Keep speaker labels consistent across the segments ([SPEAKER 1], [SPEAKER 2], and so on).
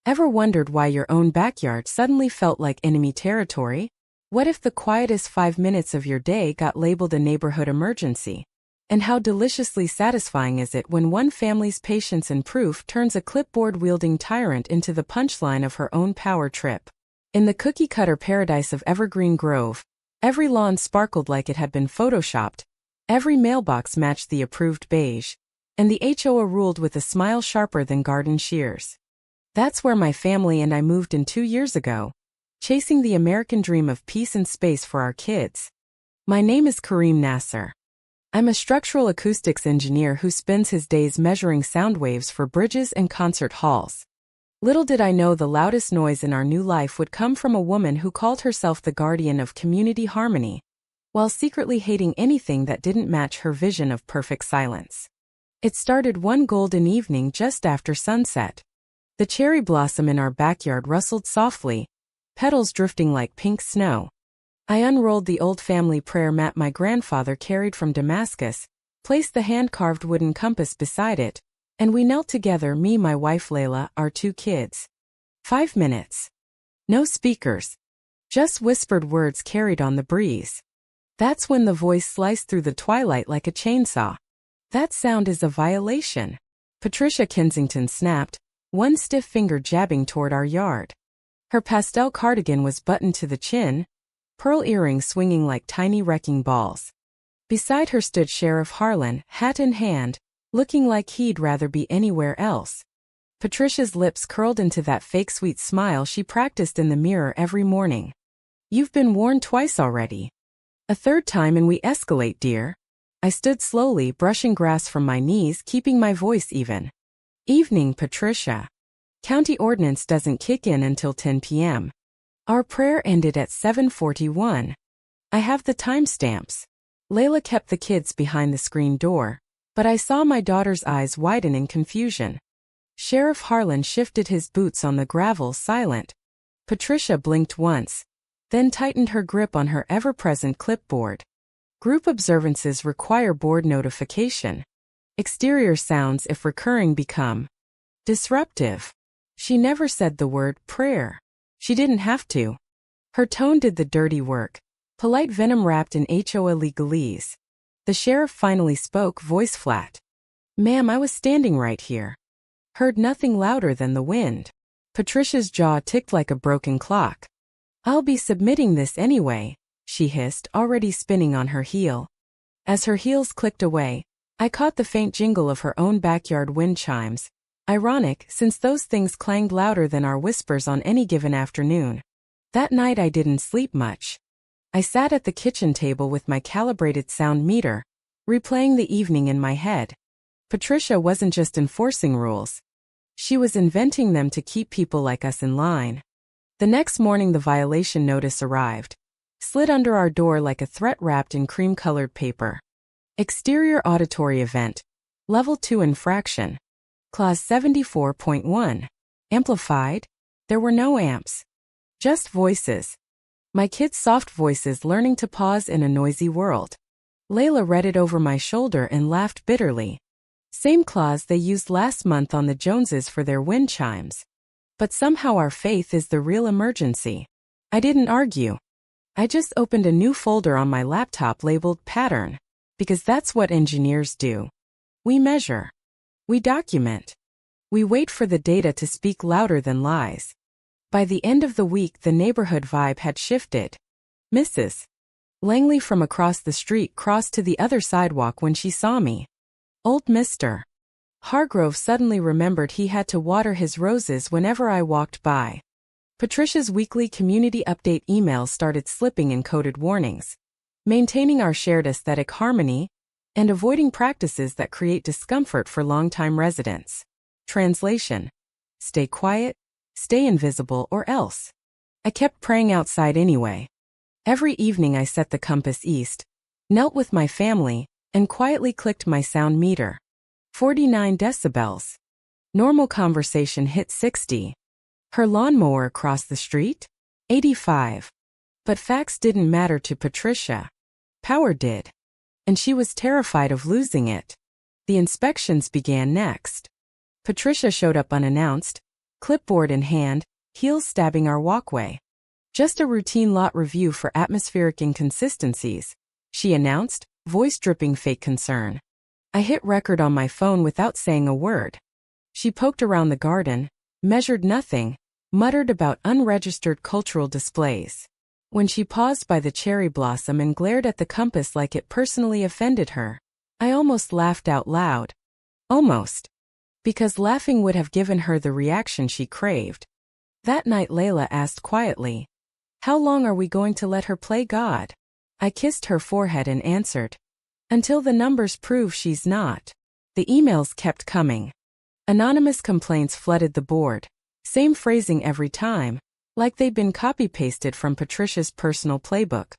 [SPEAKER 1] Ever wondered why your own backyard suddenly felt like enemy territory? What if the quietest 5 minutes of your day got labeled a neighborhood emergency? And how deliciously satisfying is it when one family's patience and proof turns a clipboard-wielding tyrant into the punchline of her own power trip? In the cookie-cutter paradise of Evergreen Grove, every lawn sparkled like it had been photoshopped, every mailbox matched the approved beige, and the HOA ruled with a smile sharper than garden shears. That's where my family and I moved in 2 years ago, chasing the American dream of peace and space for our kids. My name is Kareem Nasser. I'm a structural acoustics engineer who spends his days measuring sound waves for bridges and concert halls. Little did I know the loudest noise in our new life would come from a woman who called herself the guardian of community harmony, while secretly hating anything that didn't match her vision of perfect silence. It started one golden evening just after sunset. The cherry blossom in our backyard rustled softly, petals drifting like pink snow. I unrolled the old family prayer mat my grandfather carried from Damascus, placed the hand-carved wooden compass beside it, and we knelt together, me, my wife Layla, our 2 kids. 5 minutes. No speakers. Just whispered words carried on the breeze. That's when the voice sliced through the twilight like a chainsaw. That sound is a violation. Patricia Kensington snapped, one stiff finger jabbing toward our yard. Her pastel cardigan was buttoned to the chin, pearl earrings swinging like tiny wrecking balls. Beside her stood Sheriff Harlan, hat in hand, looking like he'd rather be anywhere else. Patricia's lips curled into that fake sweet smile she practiced in the mirror every morning. You've been warned twice already. A third time and we escalate, dear. I stood slowly, brushing grass from my knees, keeping my voice even. Evening, Patricia. County ordinance doesn't kick in until 10 p.m. Our prayer ended at 7:41. I have the timestamps. Layla kept the kids behind the screen door, but I saw my daughter's eyes widen in confusion. Sheriff Harlan shifted his boots on the gravel, silent. Patricia blinked once, then tightened her grip on her ever-present clipboard. Group observances require board notification. Exterior sounds, if recurring, become disruptive. She never said the word prayer. She didn't have to. Her tone did the dirty work, polite venom wrapped in HOA legalese. The sheriff finally spoke, voice flat. Ma'am, I was standing right here. Heard nothing louder than the wind. Patricia's jaw ticked like a broken clock. I'll be submitting this anyway, she hissed, already spinning on her heel. As her heels clicked away, I caught the faint jingle of her own backyard wind chimes. Ironic, since those things clanged louder than our whispers on any given afternoon. That night I didn't sleep much. I sat at the kitchen table with my calibrated sound meter, replaying the evening in my head. Patricia wasn't just enforcing rules. She was inventing them to keep people like us in line. The next morning the violation notice arrived, slid under our door like a threat wrapped in cream-colored paper. Exterior auditory event. Level 2 infraction. Clause 74.1. Amplified? There were no amps. Just voices. My kids' soft voices learning to pause in a noisy world. Layla read it over my shoulder and laughed bitterly. Same clause they used last month on the Joneses for their wind chimes. But somehow our faith is the real emergency. I didn't argue. I just opened a new folder on my laptop labeled Pattern, because that's what engineers do. We measure. We document. We wait for the data to speak louder than lies. By the end of the week, the neighborhood vibe had shifted. Mrs. Langley from across the street crossed to the other sidewalk when she saw me. Old Mr. Hargrove suddenly remembered he had to water his roses whenever I walked by. Patricia's weekly community update emails started slipping in coded warnings. Maintaining our shared aesthetic harmony and avoiding practices that create discomfort for longtime residents. Translation. Stay quiet, stay invisible, or else. I kept praying outside anyway. Every evening I set the compass east, knelt with my family, and quietly clicked my sound meter. 49 decibels. Normal conversation hit 60. Her lawnmower across the street? 85. But facts didn't matter to Patricia. Power did. And she was terrified of losing it. The inspections began next. Patricia showed up unannounced, clipboard in hand, heels stabbing our walkway. "Just a routine lot review for atmospheric inconsistencies," she announced, voice dripping fake concern. I hit record on my phone without saying a word. She poked around the garden, measured nothing, muttered about unregistered cultural displays. When she paused by the cherry blossom and glared at the compass like it personally offended her, I almost laughed out loud. Almost. Because laughing would have given her the reaction she craved. That night Layla asked quietly, "How long are we going to let her play God?" I kissed her forehead and answered, "Until the numbers prove she's not." The emails kept coming. Anonymous complaints flooded the board. Same phrasing every time, like they'd been copy-pasted from Patricia's personal playbook.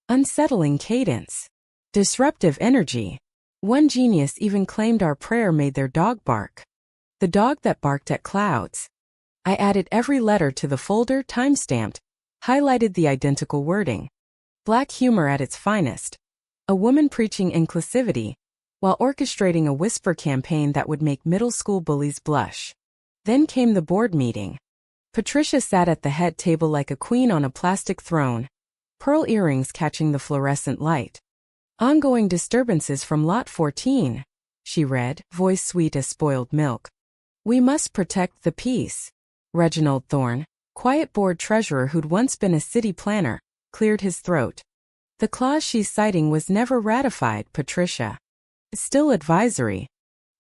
[SPEAKER 1] Unsettling cadence. Disruptive energy. One genius even claimed our prayer made their dog bark. The dog that barked at clouds. I added every letter to the folder, time-stamped, highlighted the identical wording. Black humor at its finest. A woman preaching inclusivity, while orchestrating a whisper campaign that would make middle school bullies blush. Then came the board meeting. Patricia sat at the head table like a queen on a plastic throne, pearl earrings catching the fluorescent light. "Ongoing disturbances from Lot 14, she read, voice sweet as spoiled milk. "We must protect the peace." Reginald Thorne, quiet board treasurer who'd once been a city planner, cleared his throat. "The clause she's citing was never ratified, Patricia. Still advisory.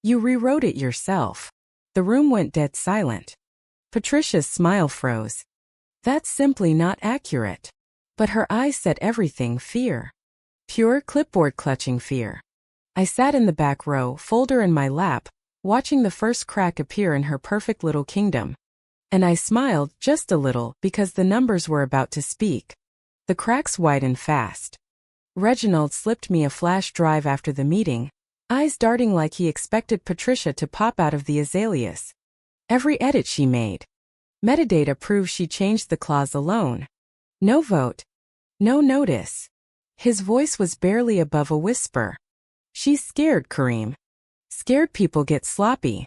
[SPEAKER 1] You rewrote it yourself." The room went dead silent. Patricia's smile froze. "That's simply not accurate." But her eyes said everything: fear. Pure clipboard-clutching fear. I sat in the back row, folder in my lap, watching the first crack appear in her perfect little kingdom. And I smiled, just a little, because the numbers were about to speak. The cracks widened fast. Reginald slipped me a flash drive after the meeting, eyes darting like he expected Patricia to pop out of the azaleas. Every edit she made. Metadata proves she changed the clause alone. No vote. No notice. His voice was barely above a whisper. "She's scared, Kareem. Scared people get sloppy."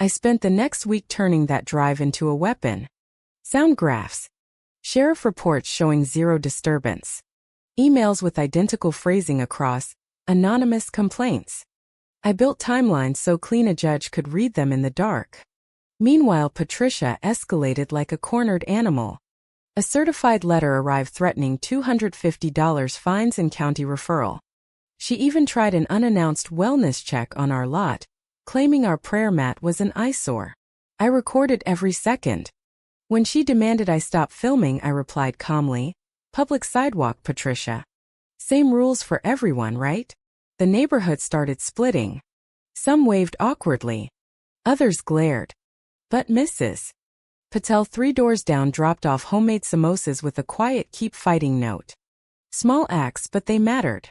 [SPEAKER 1] I spent the next week turning that drive into a weapon. Sound graphs. Sheriff reports showing zero disturbance. Emails with identical phrasing across, anonymous complaints. I built timelines so clean a judge could read them in the dark. Meanwhile, Patricia escalated like a cornered animal. A certified letter arrived threatening $250 fines and county referral. She even tried an unannounced wellness check on our lot, claiming our prayer mat was an eyesore. I recorded every second. When she demanded I stop filming, I replied calmly, "Public sidewalk, Patricia. Same rules for everyone, right?" The neighborhood started splitting. Some waved awkwardly. Others glared. But Mrs. Patel 3 doors down dropped off homemade samosas with a quiet "keep fighting" note. Small acts, but they mattered.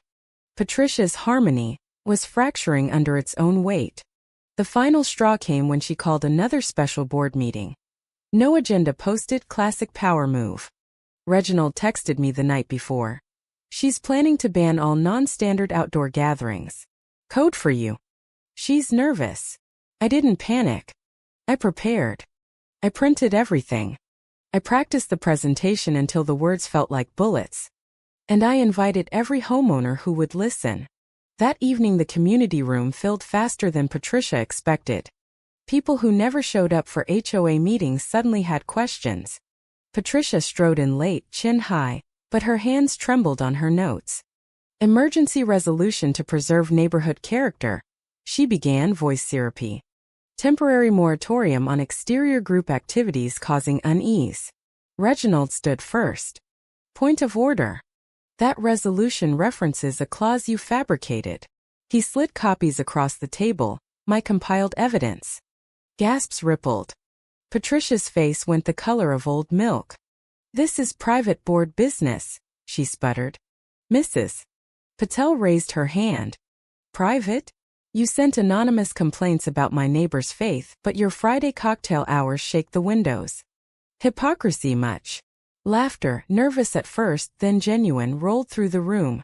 [SPEAKER 1] Patricia's harmony was fracturing under its own weight. The final straw came when she called another special board meeting. No agenda posted, classic power move. Reginald texted me the night before. "She's planning to ban all non-standard outdoor gatherings. Code for you." She's nervous. I didn't panic. I prepared. I printed everything. I practiced the presentation until the words felt like bullets. And I invited every homeowner who would listen. That evening the community room filled faster than Patricia expected. People who never showed up for HOA meetings suddenly had questions. Patricia strode in late, chin high, but her hands trembled on her notes. "Emergency resolution to preserve neighborhood character," she began, voice syrupy. "Temporary moratorium on exterior group activities causing unease." Reginald stood first. "Point of order. That resolution references a clause you fabricated." He slid copies across the table, my compiled evidence. Gasps rippled. Patricia's face went the color of old milk. "This is private board business," she sputtered. "Mrs. Patel raised her hand. "Private? You sent anonymous complaints about my neighbor's faith, but your Friday cocktail hours shake the windows. Hypocrisy much." Laughter, nervous at first, then genuine, rolled through the room.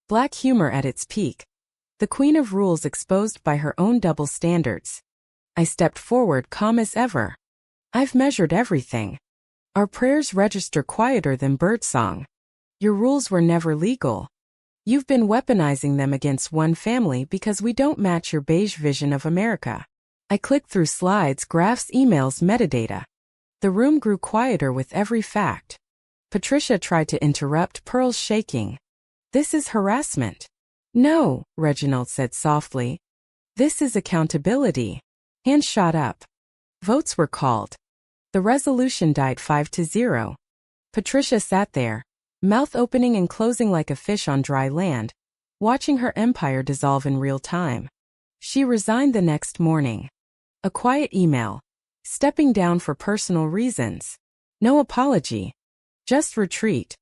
[SPEAKER 1] Black humor at its peak. The queen of rules exposed by her own double standards. I stepped forward, calm as ever. I've measured everything. Our prayers register quieter than birdsong. Your rules were never legal. You've been weaponizing them against one family because we don't match your beige vision of America. I clicked through slides, graphs, emails, metadata. The room grew quieter with every fact. Patricia tried to interrupt, pearls shaking. This is harassment. No, Reginald said softly. This is accountability. Hands shot up. Votes were called. The resolution died 5-0. Patricia sat there, mouth opening and closing like a fish on dry land, watching her empire dissolve in real time. She resigned the next morning. A quiet email. Stepping down for personal reasons. No apology. Just retreat.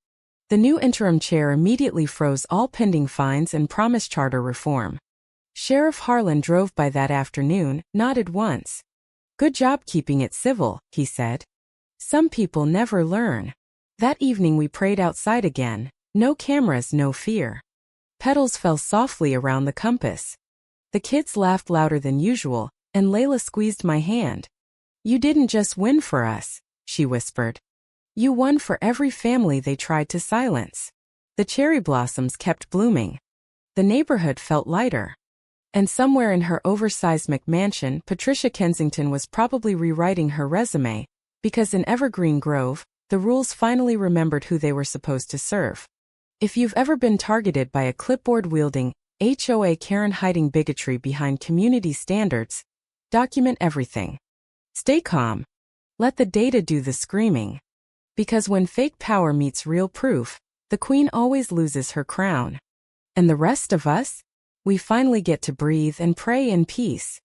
[SPEAKER 1] The new interim chair immediately froze all pending fines and promised charter reform. Sheriff Harlan drove by that afternoon, nodded once. Good job keeping it civil, he said. Some people never learn. That evening we prayed outside again. No cameras, no fear. Petals fell softly around the compass. The kids laughed louder than usual, and Layla squeezed my hand. You didn't just win for us, she whispered. You won for every family they tried to silence. The cherry blossoms kept blooming. The neighborhood felt lighter. And somewhere in her oversized McMansion, Patricia Kensington was probably rewriting her resume, because in Evergreen Grove, the rules finally remembered who they were supposed to serve. If you've ever been targeted by a clipboard-wielding, Hoa Karen hiding bigotry behind community standards, document everything. Stay calm. Let the data do the screaming. Because when fake power meets real proof, the queen always loses her crown. And the rest of us? We finally get to breathe and pray in peace.